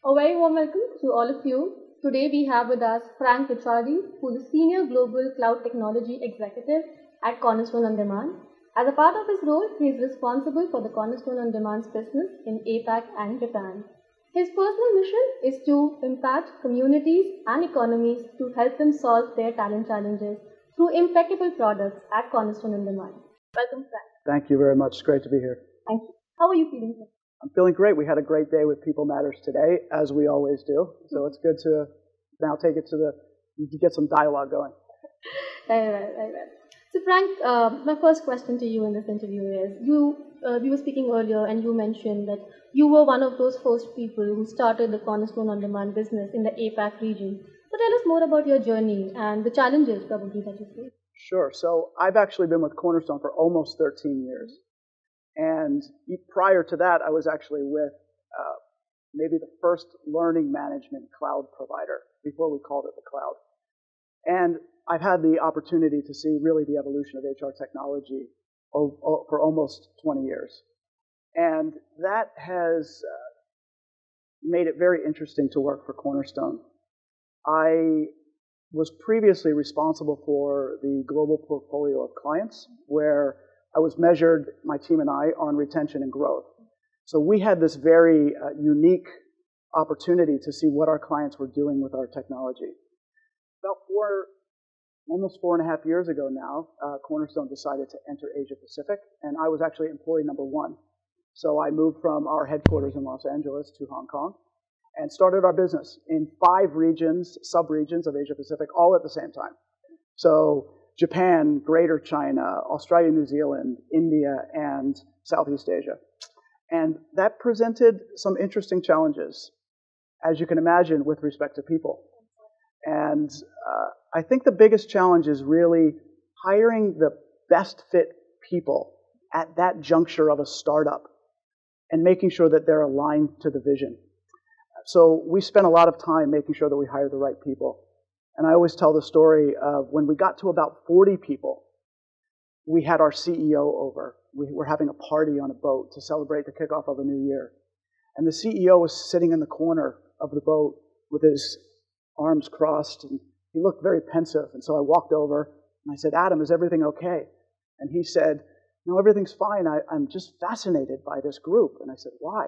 A very warm welcome to all of you. Today we have with us Frank Ricciardi, who is a Senior Global Cloud Technology Executive at Cornerstone OnDemand. As a part of his role, he is responsible for the Cornerstone OnDemand's business in APAC and Japan. His personal mission is to impact communities and economies to help them solve their talent challenges through impeccable products at Cornerstone OnDemand. Welcome, Frank. Thank you very much. It's great to be here. Thank you. How are you feeling, sir? I'm feeling great. We had a great day with People Matters today, as we always do. So it's good to now take it to get some dialogue going. Right. So, Frank, my first question to you in this interview is, we were speaking earlier and you mentioned that you were one of those first people who started the Cornerstone OnDemand business in the APAC region. So tell us more about your journey and the challenges probably that you faced. Sure. So I've actually been with Cornerstone for almost 13 years. And prior to that, I was actually with maybe the first learning management cloud provider before we called it the cloud. And I've had the opportunity to see really the evolution of HR technology for almost 20 years. And that has made it very interesting to work for Cornerstone. I was previously responsible for the global portfolio of clients, where I was measured, my team and I, on retention and growth. So we had this very unique opportunity to see what our clients were doing with our technology. About almost 4.5 years ago now, Cornerstone decided to enter Asia Pacific, and I was actually employee number one. So I moved from our headquarters in Los Angeles to Hong Kong and started our business in 5 regions, sub-regions of Asia Pacific, all at the same time. So Japan, Greater China, Australia, New Zealand, India, and Southeast Asia. And that presented some interesting challenges, as you can imagine, with respect to people. And I think the biggest challenge is really hiring the best fit people at that juncture of a startup and making sure that they're aligned to the vision. So we spent a lot of time making sure that we hire the right people. And I always tell the story of when we got to about 40 people, we had our CEO over. We were having a party on a boat to celebrate the kickoff of a new year. And the CEO was sitting in the corner of the boat with his arms crossed, and he looked very pensive. And so I walked over and I said, "Adam, is everything okay?" And he said, "No, everything's fine. I'm just fascinated by this group." And I said, "Why?"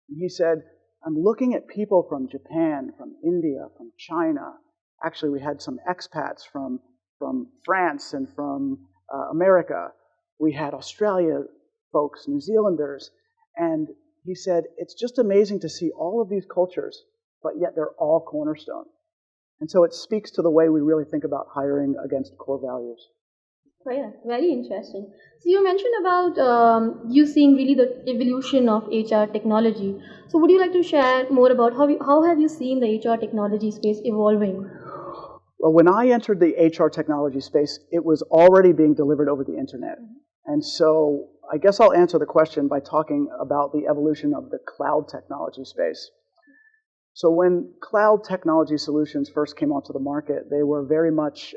And he said, "I'm looking at people from Japan, from India, from China. Actually, we had some expats from France and from America. We had Australia folks, New Zealanders." And he said, "It's just amazing to see all of these cultures, but yet they're all Cornerstone." And so it speaks to the way we really think about hiring against core values. Oh yeah, very interesting. So you mentioned about you seeing really the evolution of HR technology. So would you like to share more about how have you seen the HR technology space evolving? Well, when I entered the HR technology space, it was already being delivered over the internet. And so I guess I'll answer the question by talking about the evolution of the cloud technology space. So when cloud technology solutions first came onto the market, they were very much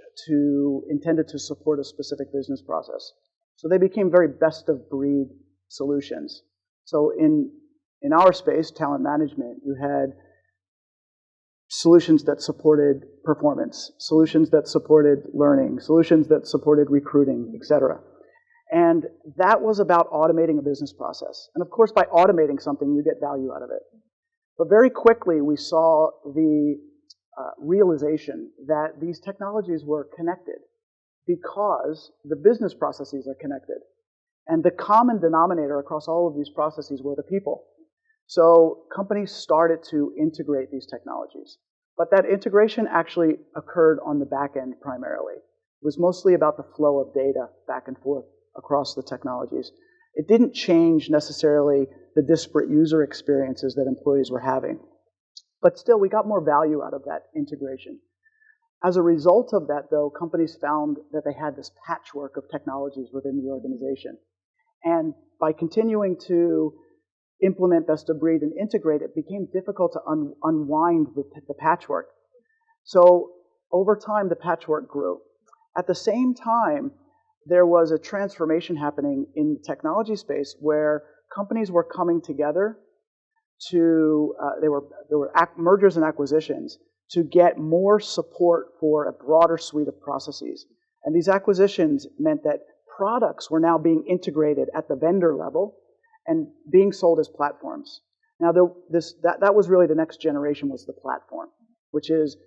intended to support a specific business process. So they became very best-of-breed solutions. So in our space, talent management, you had solutions that supported performance, solutions that supported learning, solutions that supported recruiting, etc. And that was about automating a business process. And of course, by automating something, you get value out of it. But very quickly, we saw the realization that these technologies were connected because the business processes are connected. And the common denominator across all of these processes were the people. So companies started to integrate these technologies. But that integration actually occurred on the back end primarily. It was mostly about the flow of data back and forth across the technologies. It didn't change necessarily the disparate user experiences that employees were having. But still, we got more value out of that integration. As a result of that, though, companies found that they had this patchwork of technologies within the organization. And by continuing to implement best of breed and integrate, it became difficult to unwind the patchwork. So over time, the patchwork grew. At the same time, there was a transformation happening in the technology space where companies were coming together there were mergers and acquisitions to get more support for a broader suite of processes. And these acquisitions meant that products were now being integrated at the vendor level and being sold as platforms. Now, that was really the next generation, was the platform, which is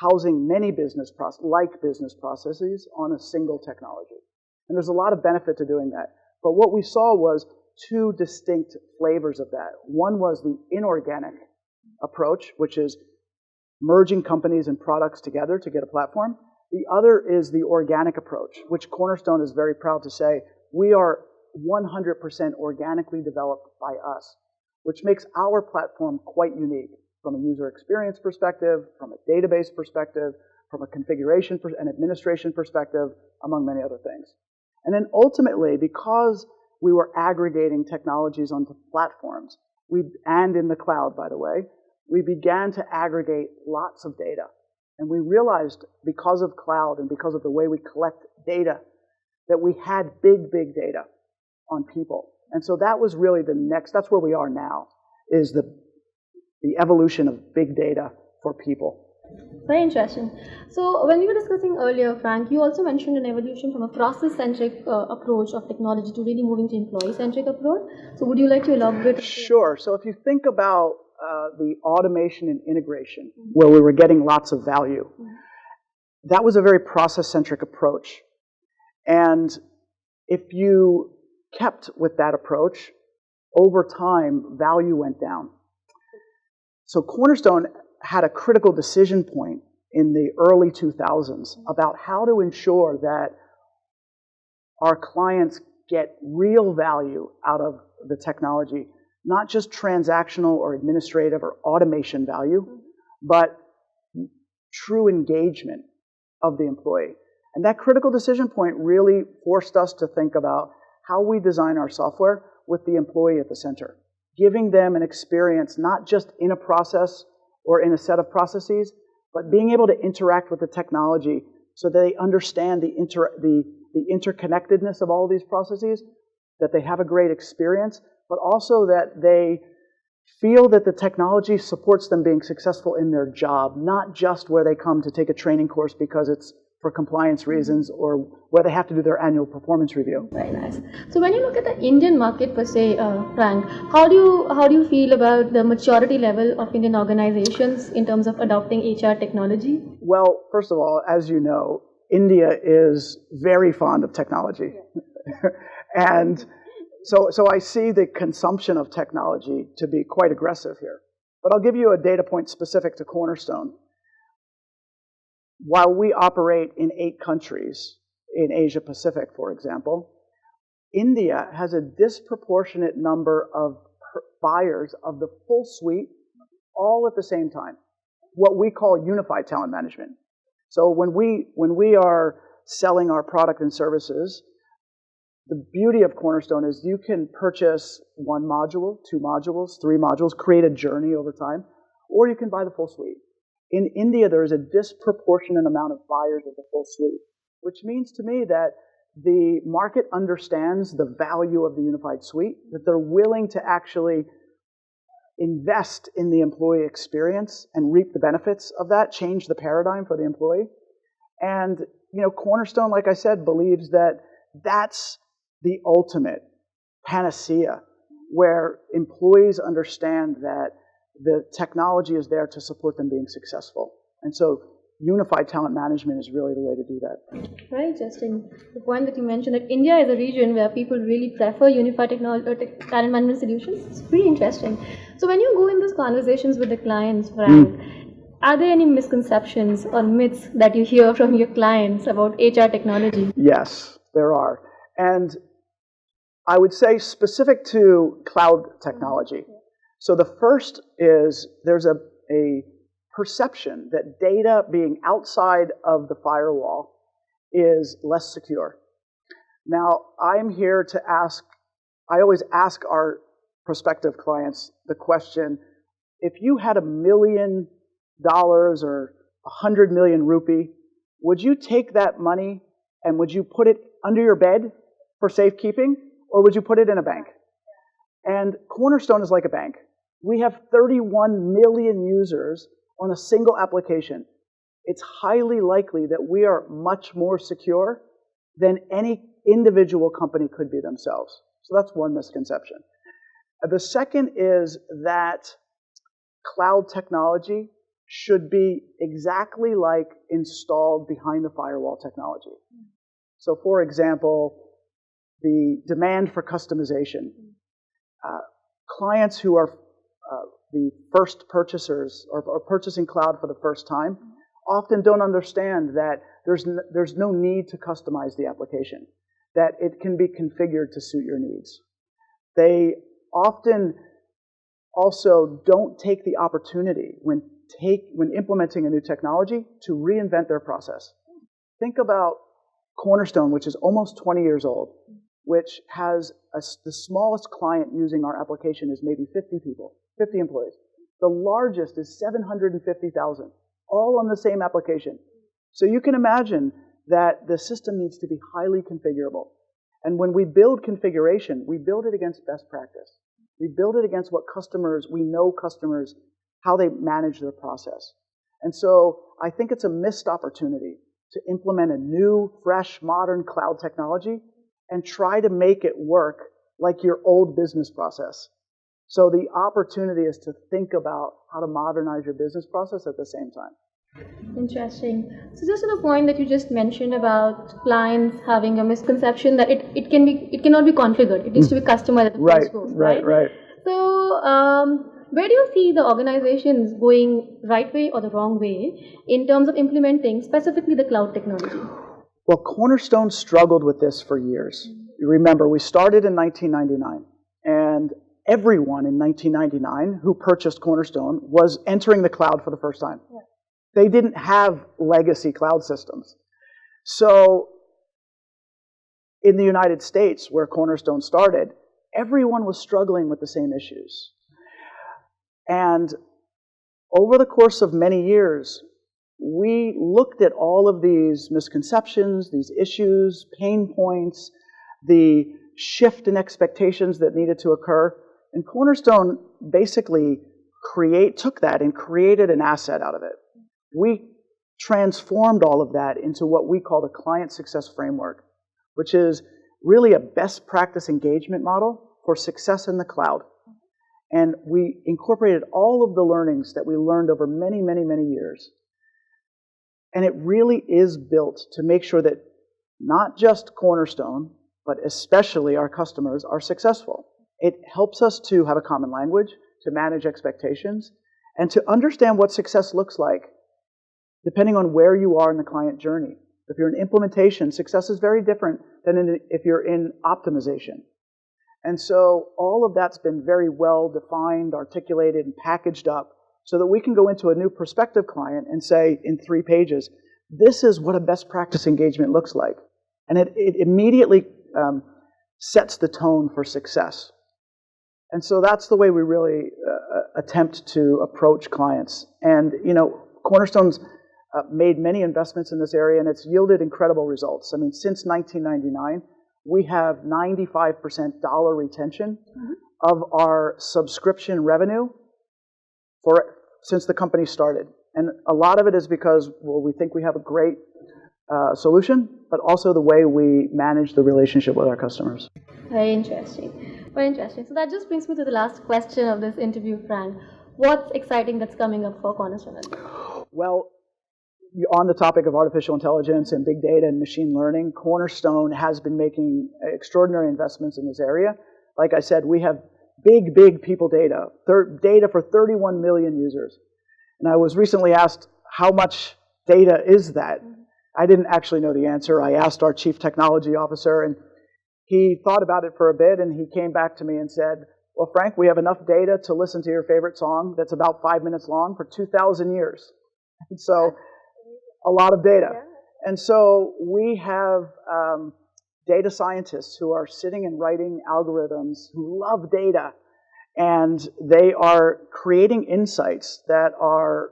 housing many business processes on a single technology. And there's a lot of benefit to doing that. But what we saw was two distinct flavors of that. One was the inorganic approach, which is merging companies and products together to get a platform. The other is the organic approach, which Cornerstone is very proud to say we are 100% organically developed by us, which makes our platform quite unique from a user experience perspective, from a database perspective, from a configuration and administration perspective, among many other things. And then ultimately, because we were aggregating technologies onto platforms, and in the cloud, by the way, we began to aggregate lots of data. And we realized, because of cloud and because of the way we collect data, that we had big data on people. And so that was really that's where we are now, is the evolution of big data for people. Very interesting. So when we were discussing earlier, Frank, you also mentioned an evolution from a process-centric approach of technology to really moving to employee-centric approach. So would you like to elaborate? Sure. So if you think about the automation and integration, where we were getting lots of value, that was a very process-centric approach. And if you kept with that approach, over time, value went down. So Cornerstone had a critical decision point in the early 2000s about how to ensure that our clients get real value out of the technology, not just transactional or administrative or automation value, but true engagement of the employee. And that critical decision point really forced us to think about how we design our software with the employee at the center, giving them an experience not just in a process or in a set of processes, but being able to interact with the technology so they understand the interconnectedness of all these processes, that they have a great experience, but also that they feel that the technology supports them being successful in their job, not just where they come to take a training course because it's for compliance reasons or where they have to do their annual performance review. Very nice. So when you look at the Indian market per se, Frank, how do you feel about the maturity level of Indian organizations in terms of adopting HR technology? Well, first of all, as you know, India is very fond of technology. Yeah. And so I see the consumption of technology to be quite aggressive here. But I'll give you a data point specific to Cornerstone. While we operate in 8 countries, in Asia Pacific, for example, India has a disproportionate number of buyers of the full suite all at the same time, what we call unified talent management. So when we are selling our product and services, the beauty of Cornerstone is you can purchase 1 module, 2 modules, 3 modules, create a journey over time, or you can buy the full suite. In India, there is a disproportionate amount of buyers of the full suite, which means to me that the market understands the value of the unified suite, that they're willing to actually invest in the employee experience and reap the benefits of that, change the paradigm for the employee. And, Cornerstone, like I said, believes that that's the ultimate panacea, where employees understand that the technology is there to support them being successful. And so unified talent management is really the way to do that. Very interesting. The point that you mentioned that India is a region where people really prefer unified talent management solutions. It's pretty interesting. So when you go in those conversations with the clients, Frank, are there any misconceptions or myths that you hear from your clients about HR technology? Yes, there are. And I would say specific to cloud technology. So the first is there's a perception that data being outside of the firewall is less secure. Now, I'm here to I always ask our prospective clients the question, if you had $1 million or 100 million rupee, would you take that money and would you put it under your bed for safekeeping, or would you put it in a bank? And Cornerstone is like a bank. We have 31 million users on a single application. It's highly likely that we are much more secure than any individual company could be themselves. So that's one misconception. The second is that cloud technology should be exactly like installed behind the firewall technology. So for example, the demand for customization. Clients who are the first purchasers or purchasing cloud for the first time often don't understand that there's no need to customize the application, that it can be configured to suit your needs. They often also don't take the opportunity when implementing a new technology to reinvent their process. Think about Cornerstone, which is almost 20 years old, which has the smallest client using our application is maybe 50 people, 50 employees. The largest is 750,000, all on the same application. So you can imagine that the system needs to be highly configurable. And when we build configuration, we build it against best practice. We build it against what we know customers, how they manage their process. And so I think it's a missed opportunity to implement a new, fresh, modern cloud technology and try to make it work like your old business process. So the opportunity is to think about how to modernize your business process at the same time. Interesting. So just to the point that you just mentioned about clients having a misconception that it cannot be configured. It needs to be customized at the first go, right. So where do you see the organizations going right way or the wrong way in terms of implementing specifically the cloud technology? Well, Cornerstone struggled with this for years. You remember, we started in 1999, and everyone in 1999 who purchased Cornerstone was entering the cloud for the first time. Yeah. They didn't have legacy cloud systems. So in the United States, where Cornerstone started, everyone was struggling with the same issues. And over the course of many years, we looked at all of these misconceptions, these issues, pain points, the shift in expectations that needed to occur. And Cornerstone basically took that and created an asset out of it. We transformed all of that into what we call the Client Success Framework, which is really a best practice engagement model for success in the cloud. And we incorporated all of the learnings that we learned over many, many, many years. And it really is built to make sure that not just Cornerstone, but especially our customers are successful. It helps us to have a common language, to manage expectations, and to understand what success looks like, depending on where you are in the client journey. If you're in implementation, success is very different than if you're in optimization. And so all of that's been very well defined, articulated, and packaged up so that we can go into a new prospective client and say in 3 pages, this is what a best practice engagement looks like. And it immediately sets the tone for success. And so that's the way we really attempt to approach clients. And, Cornerstone's made many investments in this area, and it's yielded incredible results. I mean, since 1999, we have 95% dollar retention of our subscription revenue since the company started. And a lot of it is because, we think we have a great solution, but also the way we manage the relationship with our customers. Very interesting. Very interesting. So that just brings me to the last question of this interview, Frank. What's exciting that's coming up for Cornerstone? Well, on the topic of artificial intelligence and big data and machine learning, Cornerstone has been making extraordinary investments in this area. Like I said, we have big people data, data for 31 million users. And I was recently asked, how much data is that? I didn't actually know the answer. I asked our chief technology officer, and he thought about it for a bit, and he came back to me and said, well, Frank, we have enough data to listen to your favorite song that's about 5 minutes long for 2,000 years. And so a lot of data. Yeah. And so we have data scientists who are sitting and writing algorithms who love data, and they are creating insights that are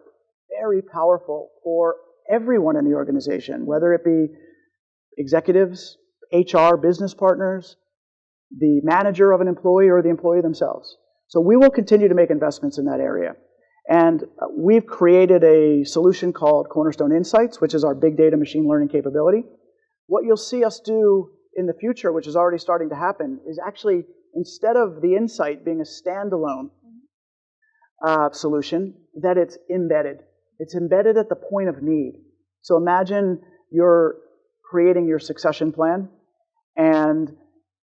very powerful for everyone in the organization, whether it be executives, HR, business partners, the manager of an employee, or the employee themselves. So we will continue to make investments in that area. And we've created a solution called Cornerstone Insights, which is our big data machine learning capability. What you'll see us do in the future, which is already starting to happen, is actually, instead of the insight being a standalone solution, that it's embedded. It's embedded at the point of need. So imagine you're creating your succession plan, and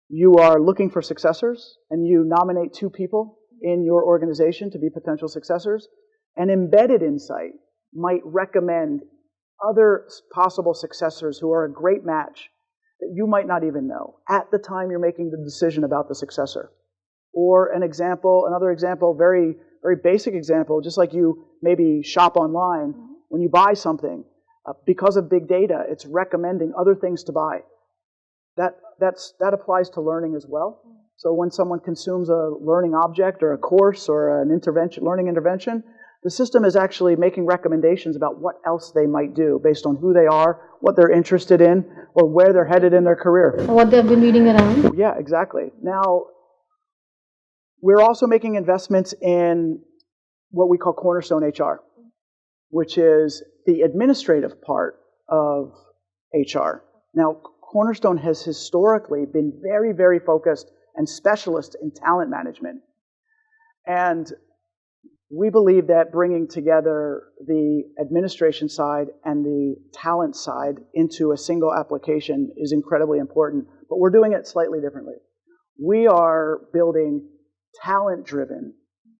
you are looking for successors, and you nominate 2 people in your organization to be potential successors. An embedded insight might recommend other possible successors who are a great match that you might not even know at the time you're making the decision about the successor. Or another example, very, very basic example, just like you maybe shop online, when you buy something, because of big data, it's recommending other things to buy. That applies to learning as well. So when someone consumes a learning object or a course or an learning intervention, the system is actually making recommendations about what else they might do based on who they are, what they're interested in, or where they're headed in their career. What they've been reading around. Yeah, exactly. Now, we're also making investments in what we call Cornerstone HR, which is the administrative part of HR. Now, Cornerstone has historically been very, very focused and specialist in talent management. And we believe that bringing together the administration side and the talent side into a single application is incredibly important, but we're doing it slightly differently. We are building talent-driven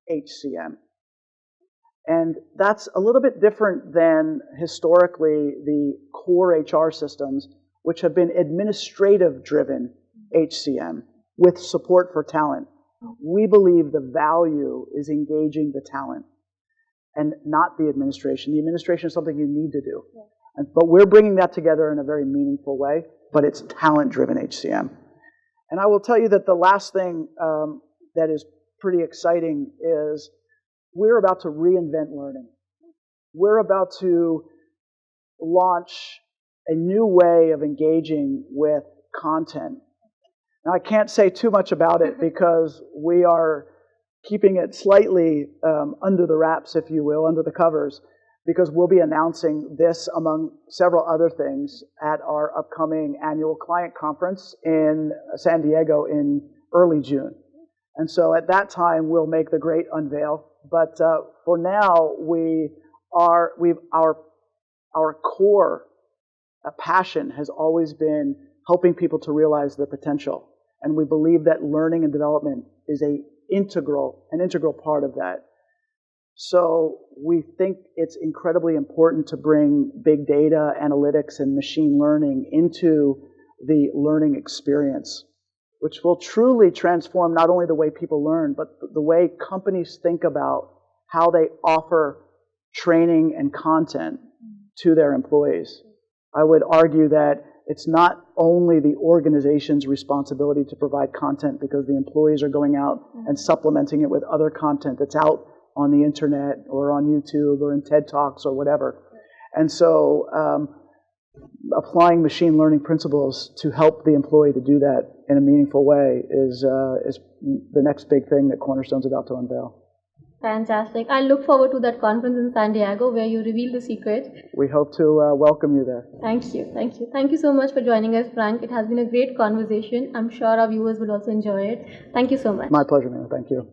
HCM. And that's a little bit different than historically the core HR systems, which have been administrative-driven HCM with support for talent. We believe the value is engaging the talent and not the administration. The administration is something you need to do. Yeah. But we're bringing that together in a very meaningful way, but it's talent-driven HCM. And I will tell you that the last thing that is pretty exciting is we're about to reinvent learning. We're about to launch a new way of engaging with content. Now, I can't say too much about it because we are keeping it slightly under the wraps, if you will, under the covers, because we'll be announcing this among several other things at our upcoming annual client conference in San Diego in early June. And so at that time, we'll make the great unveil. But for now, our core passion has always been helping people to realize their potential. And we believe that learning and development is an integral part of that. So we think it's incredibly important to bring big data, analytics, and machine learning into the learning experience, which will truly transform not only the way people learn, but the way companies think about how they offer training and content to their employees. I would argue that it's not only the organization's responsibility to provide content because the employees are going out and supplementing it with other content that's out on the internet or on YouTube or in TED Talks or whatever. And so applying machine learning principles to help the employee to do that in a meaningful way is the next big thing that Cornerstone's about to unveil. Fantastic. I look forward to that conference in San Diego where you reveal the secret. We hope to welcome you there. Thank you. Thank you. Thank you so much for joining us, Frank. It has been a great conversation. I'm sure our viewers will also enjoy it. Thank you so much. My pleasure, man. Thank you.